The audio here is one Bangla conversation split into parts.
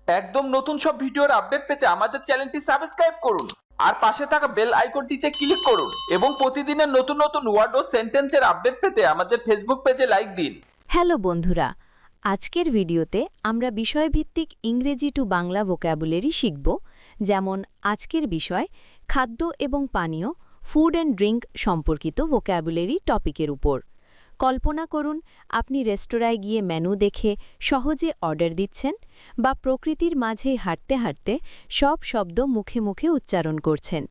একদম নতুন সব ভিডিওর আপডেট পেতে আমাদের চ্যানেলটি সাবস্ক্রাইব করুন আর পাশে থাকা বেল আইকনটিতে ক্লিক করুন এবং প্রতিদিনের নতুন নতুন ওয়ার্ড ও সেন্টেন্সের আপডেট পেতে আমাদের ফেসবুক পেজে লাইক দিন। হ্যালো বন্ধুরা, আজকের ভিডিওতে আমরা বিষয়ভিত্তিক ইংরেজি টু বাংলা ভোক্যাবুলারি শিখব। যেমন আজকের বিষয় খাদ্য এবং পানীয়, ফুড অ্যান্ড ড্রিঙ্ক সম্পর্কিত ভোক্যাবুলারি টপিকের উপর। কল্পনা করুন আপনি রেস্তোরাঁয় গিয়ে মেনু দেখে সহজে অর্ডার দিচ্ছেন বা প্রকৃতির মাঝে হাঁটতে হাঁটতে সব শব্দ মুখে মুখে উচ্চারণ করছেন।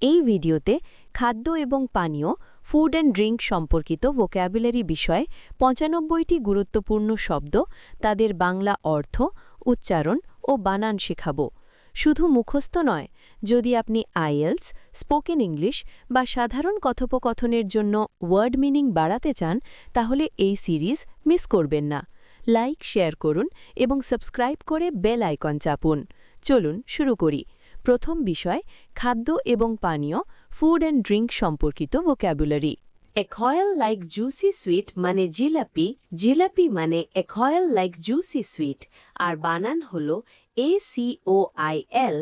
এই ভিডিওতে খাদ্য এবং পানীয়, ফুড অ্যান্ড ড্রিঙ্ক সম্পর্কিত ভোক্যাবুলারি বিষয়ে ৯৫টি গুরুত্বপূর্ণ শব্দ, তাদের বাংলা অর্থ, উচ্চারণ ও বানান শেখাব। শুধু মুখস্থ নয়, যদি আপনি আইএলস, স্পোকেন ইংলিশ বা সাধারণ কথোপকথনের জন্য ওয়ার্ড মিনিং বাড়াতে চান, তাহলে এই সিরিজ মিস করবেন না। লাইক, শেয়ার করুন এবং সাবস্ক্রাইব করে বেল আইকন চাপুন। চলুন শুরু করি। প্রথম বিষয় খাদ্য এবং পানীয়, ফুড অ্যান্ড ড্রিঙ্ক সম্পর্কিত vocabulary. A coil like juicy sweet মানে জিলাপি, জিলাপি মানে a coil like juicy sweet, আর বানান হলো ACOIL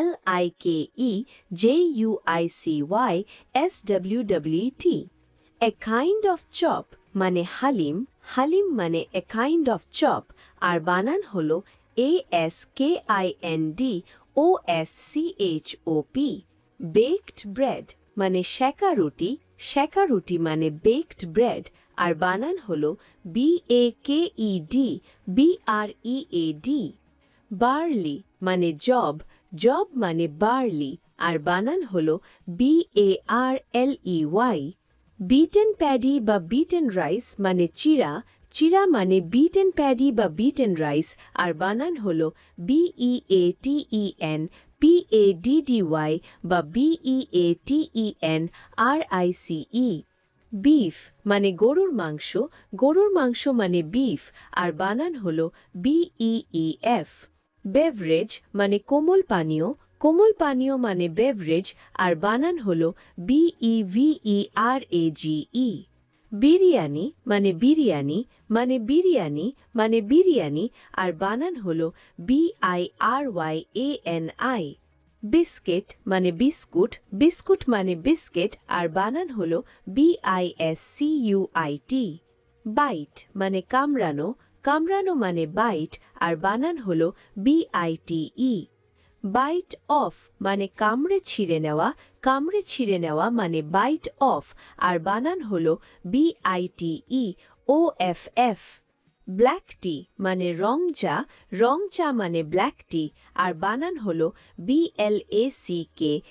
LIKE JUICY SWWET। A kind of chop মানে হালিম, হালিম মানে a kind of chop, আর বানান হলো ASKIND OSCHOP। Baked bread মানে সেকা রুটি, সেকা রুটি মানে বেকড ব্রেড, আর বানান হলো BAKED BREAD। বার্লি মানে জব, জব মানে বার্লি, আর বানান হলো BARLEY। বিটেন প্যাডি বা বিটেন রাইস মানে চিরা, চিরা মানে বিটেন প্যাডি বা বিটেন রাইস, আর বানান হলো BEATEN PADDY বা BEATENRICE। বিফ মানে গরুর মাংস, গরুর মাংস মানে বিফ, আর বানান হলো BEEF। বেভারেজ মানে কোমল পানীয়, কোমল পানীয় মানে বেভারেজ, আর বানান হলো BEVERAGE। বিরিয়ানি মানে বিরিয়ানি, মানে বিরিয়ানি মানে বিরিয়ানি, আর বানান হলো BIRYANI। বিস্কিট মানে বিস্কুট, বিস্কুট মানে বিস্কিট, আর বানান হলো BISCUIT। বাইট মানে কামড়ানো, কামড়ানো মানে বাইট, আর বানান হলো BITE। বাইট অফ মানে কামড়ে ছিঁড়ে নেওয়া, কামড়ে ছিঁড়ে নেওয়া মানে বাইট অফ, আর বানান হলো BITEOFF। ব্ল্যাক টি মানে রং চা, রং চা মানে ব্ল্যাক টি, আর বানান হলো BLACKTEA।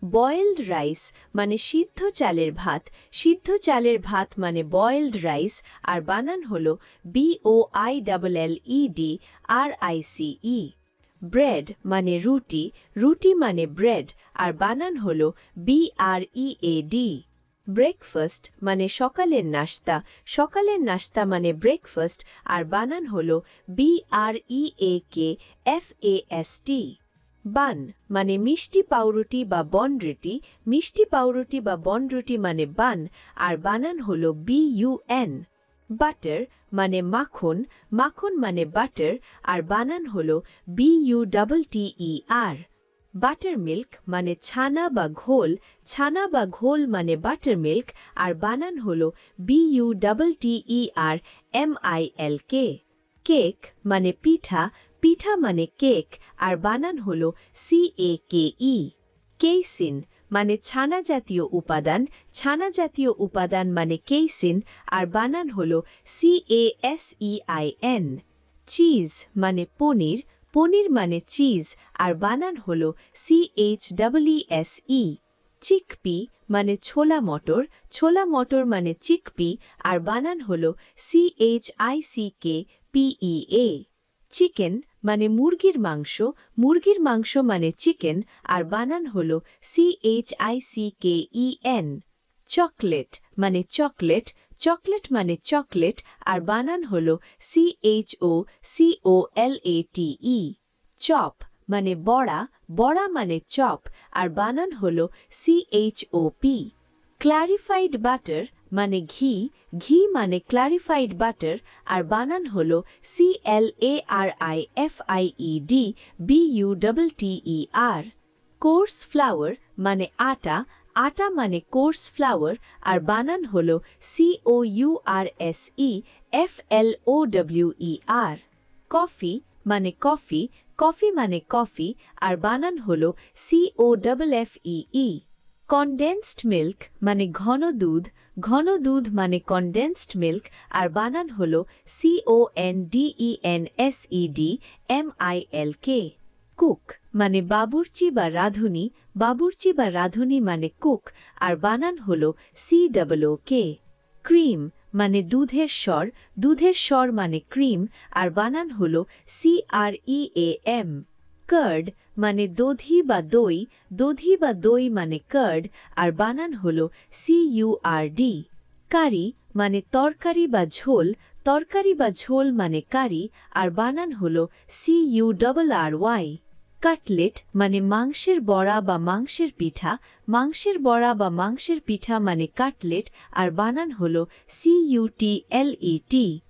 বয়েলড রাইস মানে সিদ্ধ চালের ভাত, সিদ্ধ চালের ভাত মানে বয়েলড রাইস, আর বানান হলো BOILLEDRICE। ব্রেড মানে রুটি, রুটি মানে ব্রেড, আর বানান হলো BREAD। ব্রেকফাস্ট মানে সকালের নাস্তা, সকালের নাস্তা মানে ব্রেকফাস্ট, আর বানান হলো BREAKFAST। বান মানে মিষ্টি পাউরুটি বা বনরুটি, মিষ্টি পাউরুটি বা বনরুটি মানে বান, আর বানান হলো BUN। বাটার মানে মাখন, মাখন মানে বাটার, আর বানান হলো BUTTER। বাটার মিল্ক মানে ছানা বা ঘোল, ছানা বা ঘোল মানে বাটার মিল্ক, আর বানান হলো BUTTERMILK। কেক মানে পিঠা, পিঠা মানে কেক, আর বানান হলো CAKE। কেইসিন মানে ছানা জাতীয় উপাদান, ছানা জাতীয় উপাদান মানে কেইসিন, আর বানান হলো CASEIN। চিজ মানে পনির, পনির মানে চিজ, আর বানান হলো CHEESE। চিকপি মানে ছোলা মটর, ছোলা মটর মানে চিকপি, আর বানান হলো CHICKPEA। চিকেন মানে মুরগির মাংস, মুরগির মাংস মানে চিকেন, আর বানান হলো CHICKEN। চকলেট মানে চকলেট, চকলেট মানে চকলেট, আর বানান হলো CHOCOLATE। চপ মানে বড়া, বড়া মানে চপ, আর বানান হলো CHOP। ক্লারিফাইড বাটার মানে ঘি, ঘি মানে ক্লারিফাইড বাটার আর বানান হলো CLARIFIED কোর্স ফ্লাওয়ার মানে আটা, আটা মানে কোর্স ফ্লাওয়ার আর বানান হলো COURSEFLOWER কফি মানে কফি, কফি মানে কফি আর বানান হলো COFFEE কনডেন্সড মিল্ক মানে ঘন দুধ, ঘন দুধ মানে কনডেন্সড মিল্ক আর বানান হলো CONDENSED কুক মানে বাবুর্চি বা রাঁধুনি, বাবুর্চি বা রাঁধুনি মানে কুক আর বানান হলো COOK ক্রিম মানে দুধের স্বর, দুধের স্বর মানে ক্রিম আর বানান হলো CREAM কার্ড মানে দধি বা দই, দধি বা দই মানে কার্ড আর বানান হলো CURD কারি মানে তরকারি বা ঝোল, তরকারি বা ঝোল মানে কারি আর বানান হলো CURRY কাটলেট মানে মাংসের বড়া বা মাংসের পিঠা, মাংসের বড়া বা মাংসের পিঠা মানে কাটলেট আর বানান হলো CUTLET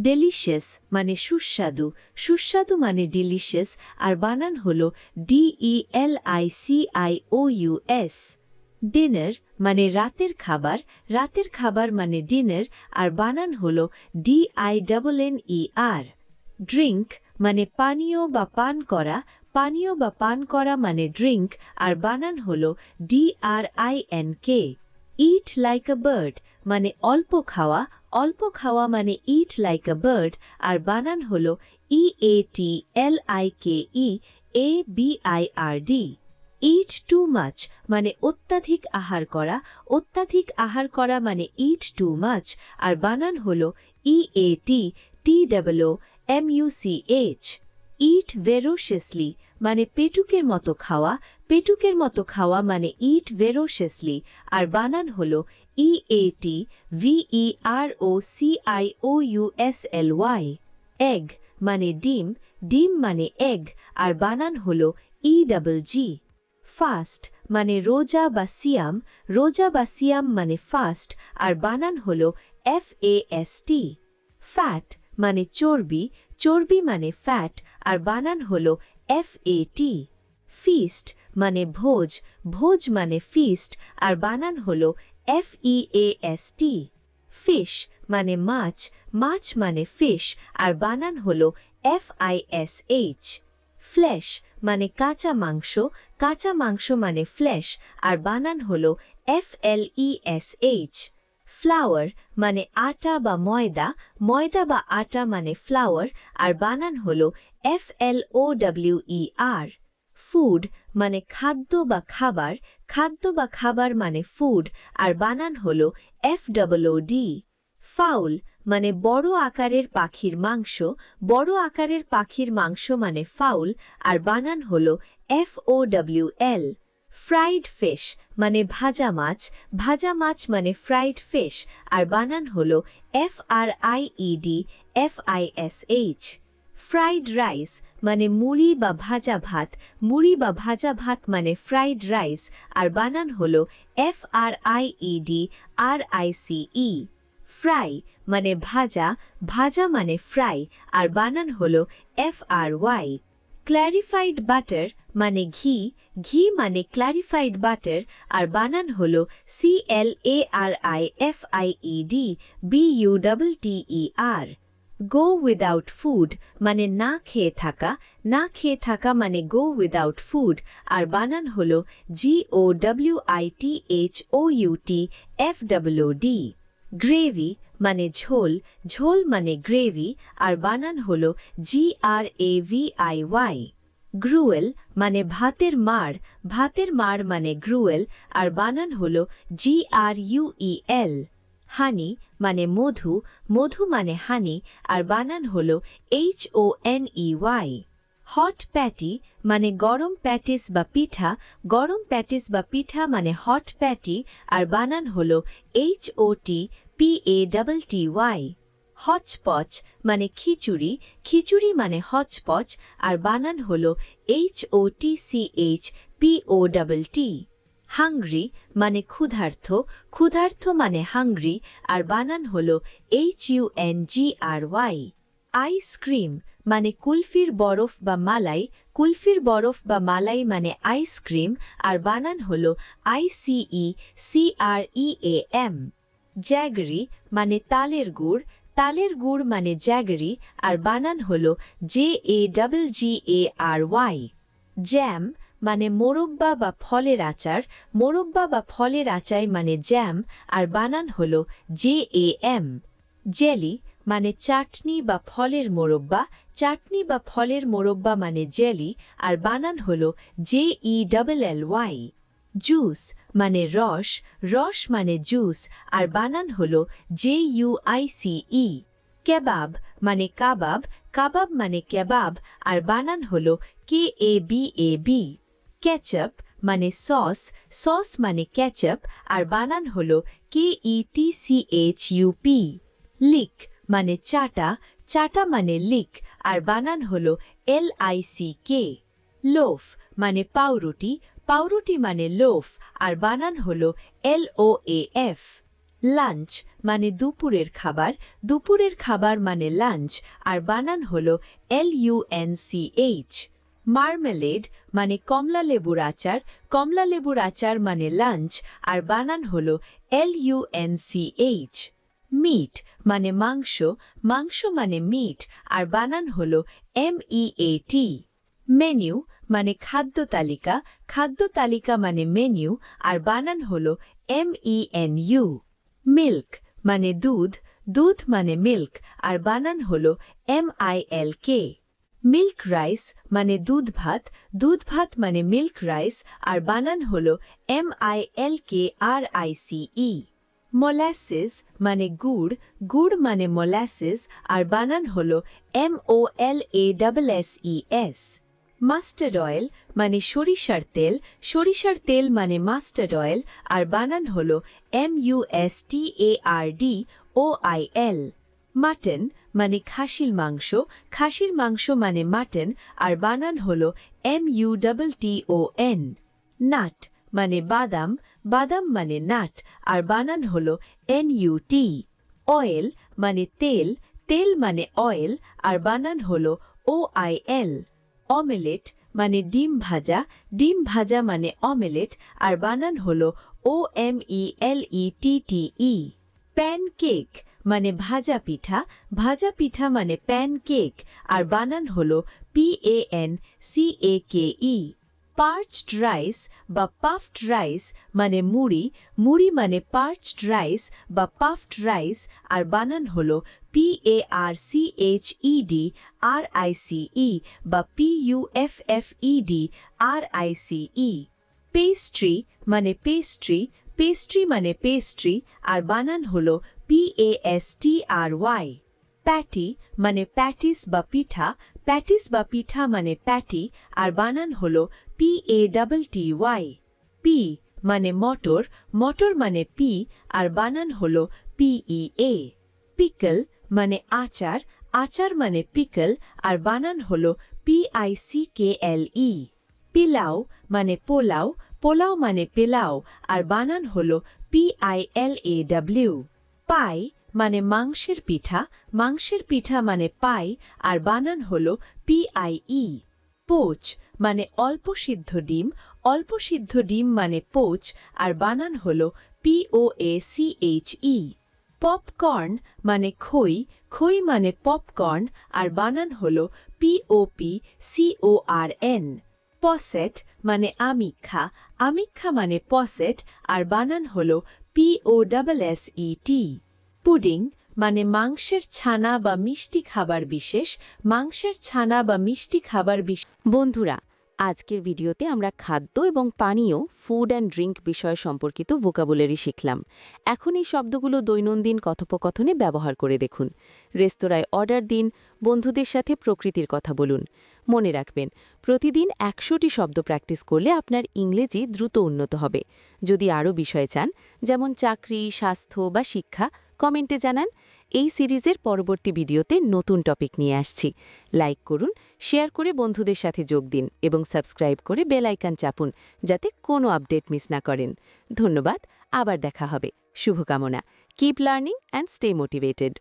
ডেলিশিয়াস মানে সুস্বাদু, সুস্বাদু মানে ডিলিশিয়াস আর বানান হলো DELICIOUS ডিনার মানে রাতের খাবার, রাতের খাবার মানে ডিনার আর বানান হলো DINNER ড্রিঙ্ক মানে পানীয় বা পান করা, পানীয় বা পান করা মানে ড্রিঙ্ক আর বানান হলো DRINK it like a bird মানে অল্প খাওয়া, অল্প খাওয়া মানে ইট লাইক আ বার্ড আর বানান হলো EATLIKEABIRD ইট টু মাচ মানে অত্যাধিক আহার করা, অত্যাধিক আহার করা মানে ইট টু মাচ আর বানান হলো EATTWOMUCH ইট ভেরোশিয়াসলি মানে পেটুকের মতো খাওয়া, পেটুকের মতো খাওয়া মানে ইট ভেরোশিয়াসলি আর বানান হলো EATVEROCIOUSLY এগ মানে ডিম, ডিম মানে এগ আর বানান হলো EGG ফাস্ট মানে রোজা বা সিয়াম, রোজা বা সিয়াম মানে ফাস্ট আর বানান হলো FAST ফ্যাট মানে চর্বি, চর্বি মানে ফ্যাট আর বানান হলো FAT ফিস্ট মানে ভোজ, ভোজ মানে ফিস্ট আর বানান হলো FEAST ফিশ মানে মাছ, মাছ মানে ফিশ আর বানান হলো FISH ফ্লেশ মানে কাঁচা মাংস, কাঁচা মাংস মানে ফ্লেশ আর বানান হলো FLESH ফ্লাওয়ার মানে আটা বা ময়দা, ময়দা বা আটা মানে ফ্লাওয়ার আর বানান হলো FLOWER ফুড মানে খাদ্য বা খাবার, খাদ্য বা খাবার মানে ফুড আর বানান হলো FOOD ফাউল মানে বড় আকারের পাখির মাংস, বড় আকারের পাখির মাংস মানে ফাউল আর বানান হলো FOWL ফ্রাইড ফিশ মানে ভাজা মাছ, ভাজা মাছ মানে ফ্রাইড ফিশ আর বানান হলো FRIED FISH ফ্রাইড রাইস মানে মুড়ি বা ভাজা ভাত, মুড়ি বা ভাজা ভাত মানে ফ্রাইড রাইস আর বানান হলো FRIED RICE ফ্রাই মানে ভাজা, ভাজা মানে ফ্রাই আর বানান হলো FRY ক্ল্যারিফাইড বাটার মানে ঘি, ঘি মানে ক্ল্যারিফাইড বাটার আর বানান হলো CLARIFIED গো উইদাউট ফুড মানে না খেয়ে থাকা, না খেয়ে থাকা মানে গো উইদাউট ফুড আর বানান হলো GOWITHOUTFWD গ্রেভি মানে ঝোল, ঝোল মানে গ্রেভি আর বানান হলো GRAVIY গ্রুয়েল মানে ভাতের মাড়, ভাতের মাড় মানে গ্রুয়েল আর বানান হলো GRUEL হানি মানে মধু, মধু মানে হানি আর বানান হলো HONEY হট প্যাটি মানে গরম প্যাটিস বা পিঠা, গরম প্যাটিস বা পিঠা মানে হট প্যাটি আর বানান হলো HOTPATTY হচপচ মানে খিচুড়ি, খিচুড়ি মানে হচপচ আর বানান হলো HOTCHPOTT হাংরি মানে ক্ষুধার্ত, ক্ষুধার্ত মানে হাংরি আর বানান হলো HUNGRY। আইসক্রিম মানে কুলফির বরফ বা মালাই, কুলফির বরফ বা মালাই মানে আইসক্রিম আর বানান হলো ICECREAM। জ্যাগরি মানে তালের গুড়, তালের গুড় মানে জ্যাগরি আর বানান হলো JAGGARY। জ্যাম মানে মোরব্বা বা ফলের আচার, মোরব্বা বা ফলের আচার মানে জ্যাম আর বানান হলো JAM। জেলি মানে চাটনি বা ফলের মোরব্বা, চাটনি বা ফলের মোরব্বা মানে জেলি আর বানান হলো JELLY। জুস মানে রস, রস মানে জুস আর বানান হলো JUICE। কেবাব মানে কাবাব, কাবাব মানে কেবাব আর বানান হলো KABAB। কেচাপ মানে সস, সস মানে কেচাপ আর বানান হলো KETCHUP। লিক মানে চাটা, চাটা মানে লিক আর বানান হলো LICK। লোফ মানে পাউরুটি, পাউরুটি মানে লোফ আর বানান হলো LOAF। লাঞ্চ মানে দুপুরের খাবার, দুপুরের খাবার মানে লাঞ্চ আর বানান হলো LUNCH। মার্মেলেড মানে কমলা লেবুর আচার, কমলা লেবুর আচার মানে লাঞ্চ আর বানান হলো LUNCH। মিট মানে মাংস, মাংস মানে মিট আর বানান হলো MEAT। মেনু মানে খাদ্য তালিকা, খাদ্য তালিকা মানে মেনু আর বানান হলো MENU। মিল্ক মানে দুধ, দুধ মানে মিল্ক আর বানান হলো MILK। মিল্ক রাইস মানে দুধ ভাত, দুধ ভাত মানে মিল্ক রাইস আর বানান হলো MILKRICE। মোলাসেস মানে গুড়, গুড় মানে মোলাসেস আর বানান হলো MOLASSES। মাস্টার্ড অয়েল মানে সরিষার তেল, সরিষার তেল মানে মাস্টার্ড অয়েল আর বানান হলো MUSTARDOIL। মাটন মানে খাসির মাংস, খাসির মাংস মানে মাটন আর বানান হলো MUTTON। নাট মানে বাদাম, বাদাম মানে নাট আর বানান হলো NUT। অয়েল মানে তেল, তেল মানে অয়েল আর বানান হলো OIL। অমেলেট মানে ডিম ভাজা, ডিম ভাজা মানে অমেলেট আর বানান হলো OMELETTE। প্যানকেক মানে ভাজা পিঠা, ভাজা পিঠা মানে প্যানকেক আর বানান হলো PANCAKE। পার্চড রাইস বা পাফড রাইস মানে মুড়ি, মুড়ি মানে পার্চড রাইস বা পাফড রাইস আর বানান হলো PARCHEDRICE বা PUFFEDRICE। পেস্ট্রি মানে পেস্ট্রি, পেস্ট্রি মানে পেস্ট্রি আর বানান হলো PASTRY। প্যাটি মানে প্যাটিস বা পিঠা, প্যাটিস বা পিঠা মানে প্যাটি আর বানান হলো PATTY। পি মানে মটর, মটর মানে পি আর বানান হলো PEA। পিকল মানে আচার, আচার মানে পিকল আর বানান হলো PICKLE। পিলাও মানে পোলাও, পোলাও মানে পিলাও আর বানান হলো PILAW। পাই মানে মাংসের পিঠা, মাংসের পিঠা মানে পাই আর বানান হলো PIE। পোচ মানে অল্প সিদ্ধ ডিম, অল্প সিদ্ধ ডিম মানে পোচ আর বানান হলো POACHE। পপকর্ন মানে খই, খই মানে পপকর্ন আর বানান হলো POPCORN। পসেট মানে আমিক্ষা, আমিক্ষা মানে পসেট আর বানান হলো POSSET। পুডিং মানে মাংসের ছানা বা মিষ্টি খাবার বিশেষ, মাংসের ছানা বা মিষ্টি খাবার বিশেষ। বন্ধুরা, আজকের ভিডিওতে আমরা খাদ্য এবং পানীয় ফুড অ্যান্ড ড্রিঙ্ক বিষয় সম্পর্কিত ভোকাবুলারি শিখলাম। এখন এই শব্দগুলো দৈনন্দিন কথোপকথনে ব্যবহার করে দেখুন। রেস্তোরাঁয় অর্ডার দিন, বন্ধুদের সাথে প্রকৃতির কথা বলুন। মনে রাখবেন, প্রতিদিন 100টি শব্দ প্র্যাকটিস করলে আপনার ইংরেজি দ্রুত উন্নত হবে। যদি আরও বিষয় চান, যেমন চাকরি, স্বাস্থ্য বা শিক্ষা, কমেন্টে জানান। এই সিরিজের পরবর্তী ভিডিওতে নতুন টপিক নিয়ে আসছি। লাইক করুন, শেয়ার করে বন্ধুদের সাথে যোগ দিন এবং সাবস্ক্রাইব করে বেল আইকন চাপুন যাতে কোনো আপডেট মিস না করেন। ধন্যবাদ, আবার দেখা হবে। শুভকামনা। Keep learning and stay motivated.